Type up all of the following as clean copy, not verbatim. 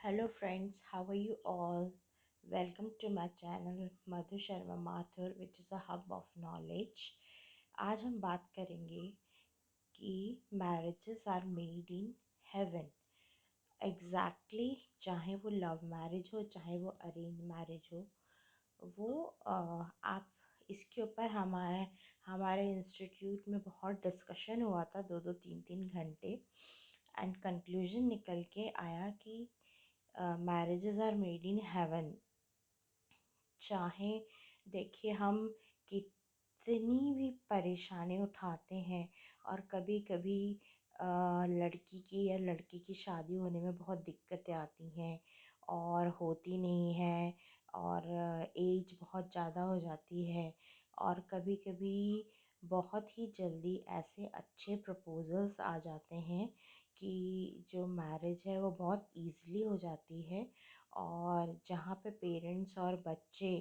Hello friends, how are you all? Welcome to my channel Madhu Sharma Mathur which is a hub of knowledge। आज हम बात करेंगे कि marriages are made in heaven। Exactly चाहे वो love marriage हो चाहे वो अरेंज मैरिज हो, वो आप इसके ऊपर हमारे हमारे इंस्टीट्यूट में बहुत डिस्कशन हुआ था, 2-3 घंटे। एंड कंक्लूजन निकल के आया कि marriages are made in heaven. चाहे देखिए हम कितनी भी परेशानी उठाते हैं और कभी कभी लड़की की या लड़के की शादी होने में बहुत दिक्कतें आती हैं और होती नहीं है, और एज बहुत ज़्यादा हो जाती है, और कभी कभी बहुत ही जल्दी ऐसे अच्छे प्रपोजल्स आ जाते हैं कि जो मैरिज है वो बहुत इजीली हो जाती है। और जहाँ पे पेरेंट्स और बच्चे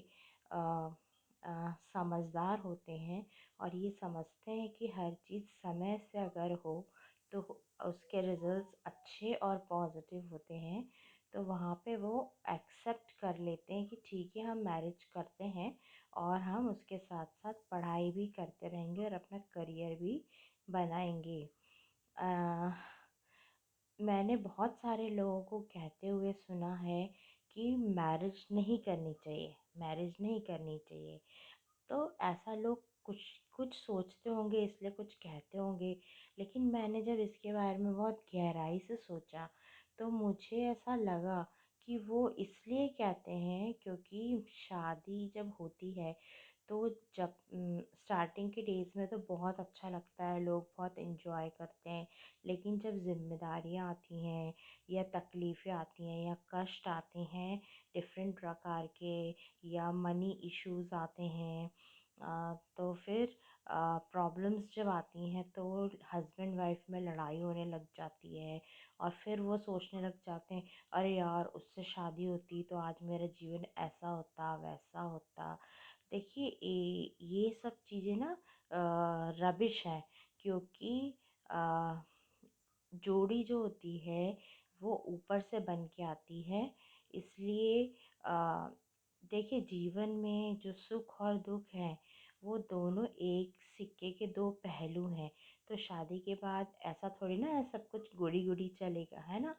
समझदार होते हैं और ये समझते हैं कि हर चीज़ समय से अगर हो तो उसके रिजल्ट्स अच्छे और पॉजिटिव होते हैं, तो वहाँ पे वो एक्सेप्ट कर लेते हैं कि ठीक है, हम मैरिज करते हैं और हम उसके साथ साथ पढ़ाई भी करते रहेंगे और अपना करियर भी बनाएंगे। अ, मैंने बहुत सारे लोगों को कहते हुए सुना है कि मैरिज नहीं करनी चाहिए, मैरिज नहीं करनी चाहिए। तो ऐसा लोग कुछ कुछ सोचते होंगे इसलिए कुछ कहते होंगे, लेकिन मैंने जब इसके बारे में बहुत गहराई से सोचा तो मुझे ऐसा लगा कि वो इसलिए कहते हैं क्योंकि शादी जब होती है तो जब स्टार्टिंग के डेज़ में तो बहुत अच्छा लगता है, लोग बहुत इन्जॉय करते हैं। लेकिन जब ज़िम्मेदारियाँ आती हैं या तकलीफ़ें आती हैं या कष्ट आते हैं डिफरेंट प्रकार के, या मनी इश्यूज़ आते हैं, तो फिर प्रॉब्लम्स जब आती हैं तो हस्बैंड वाइफ में लड़ाई होने लग जाती है। और फिर वो सोचने लग जाते हैं, अरे यार उससे शादी होती तो आज मेरा जीवन ऐसा होता वैसा होता। देखिए ये सब चीज़ें ना रबिश है, क्योंकि अ, जोड़ी जो होती है वो ऊपर से बन के आती है। इसलिए अ, देखिए जीवन में जो सुख और दुख है वो दोनों एक सिक्के के दो पहलू हैं। तो शादी के बाद ऐसा थोड़ी ना है सब कुछ गुड़ी गुड़ी चलेगा, है ना।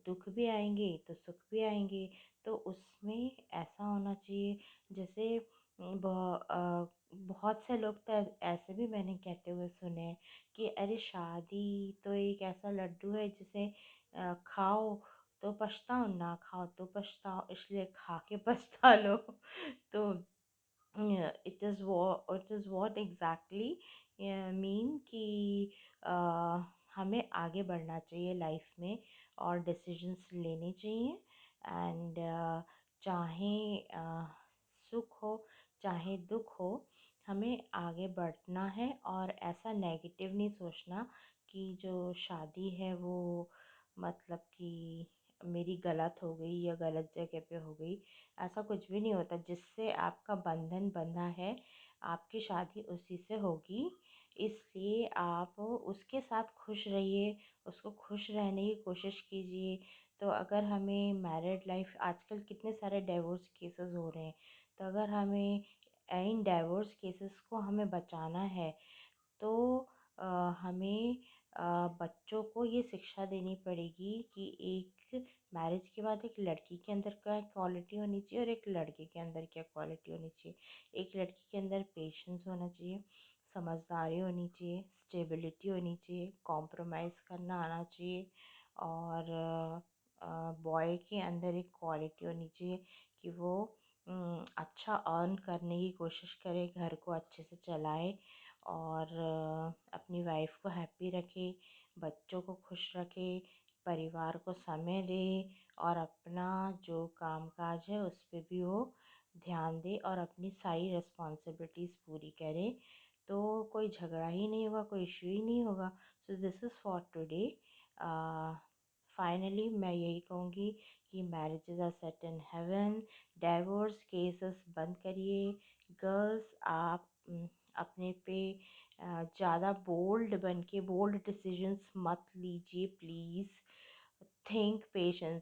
दुख भी आएंगे तो सुख भी आएंगे। तो उसमें ऐसा होना चाहिए, जैसे बहुत से लोग तो ऐसे भी मैंने कहते हुए सुने हैं कि अरे शादी तो एक ऐसा लड्डू है जिसे खाओ तो पछताओ, ना खाओ तो पछताओ, इसलिए खा के पछता लो। तो it is what exactly mean कि अ, हमें आगे बढ़ना चाहिए लाइफ में और डिसीजंस लेने चाहिए। एंड चाहे सुख हो चाहे दुख हो, हमें आगे बढ़ना है और ऐसा नेगेटिव नहीं सोचना कि जो शादी है वो मतलब कि मेरी गलत हो गई या गलत जगह पे हो गई। ऐसा कुछ भी नहीं होता। जिससे आपका बंधन बंधा है आपकी शादी उसी से होगी। इसलिए आप उसके साथ खुश रहिए, उसको खुश रहने की कोशिश कीजिए। तो अगर हमें मैरिड लाइफ, आजकल कितने सारे डिवोर्स केसेस हो रहे हैं, तो अगर हमें इन डिवोर्स केसेस को हमें बचाना है तो अ, हमें बच्चों को ये शिक्षा देनी पड़ेगी कि एक मैरिज के बाद एक लड़की के अंदर क्या क्वालिटी होनी चाहिए और एक लड़के के अंदर क्या क्वालिटी होनी चाहिए। एक लड़की के अंदर पेशेंस होना चाहिए, समझदारी होनी चाहिए, स्टेबिलिटी होनी चाहिए, कॉम्प्रोमाइज़ करना आना चाहिए। और बॉय के अंदर एक क्वालिटी होनी चाहिए कि वो अच्छा अर्न करने की कोशिश करे, घर को अच्छे से चलाए और अपनी वाइफ को हैप्पी रखे, बच्चों को खुश रखे, परिवार को समय दे और अपना जो काम काज है उस पे भी वो ध्यान दे और अपनी सारी रिस्पॉन्सिबिलिटीज़ पूरी करे। तो कोई झगड़ा ही नहीं होगा, कोई इशू ही नहीं होगा। So this is for today. Finally मैं यही कहूँगी कि marriages are set in heaven. Divorce cases बंद करिए। गर्ल्स आप अपने पे ज़्यादा बोल्ड बन के बोल्ड डिसीजंस मत लीजिए प्लीज़। Think patience